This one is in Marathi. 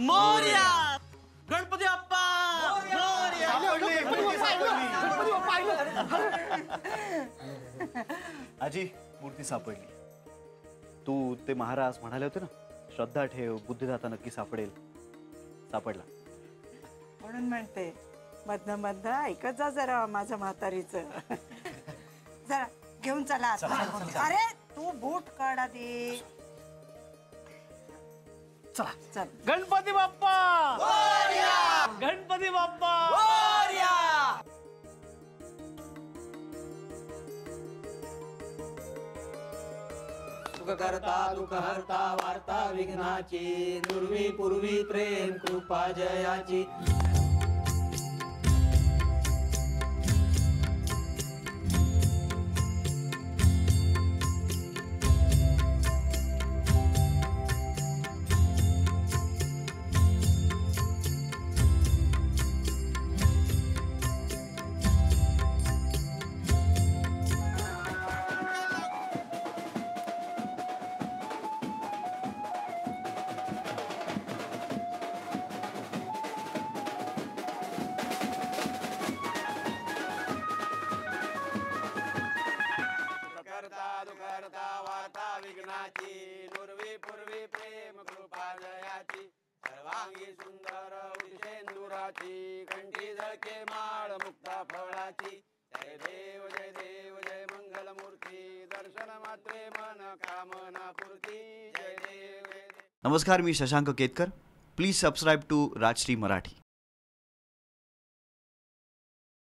मोरया. गणपती बाप्पा आजी मूर्ती सापडली. तू ते महाराज म्हणाले होते ना, श्रद्धा ठेव, बुद्धिदाता नक्की सापडेल. सापडला. म्हणून म्हणते मधनं मधनं ऐकत जा जरा माझ्या म्हातारीचं. जरा घेऊन चला आता. अरे तू बूट काढ आधी. चला. चल. गणपती बाप्पा गणपती बाप्पा. सुखकर्ता दुःखहर्ता वार्ता विघ्नाची दुर्वी पूर्वी प्रेम कृपा जयाची. दुःखहर्ता वार्ता विघ्नाची दुर्वी पूर्वी प्रेम कृपा जयाची. सर्वांगी सुंदर उदिशेंदुराची कंठी झळके माळ मुक्ता फळाची. जय देव जय देव जय मंगल मूर्ती दर्शन मात्रे मन कामना पूर्ती. जय देव जय देव. नमस्कार, मी Shashank Ketkar. Please subscribe to Rajshri Marathi.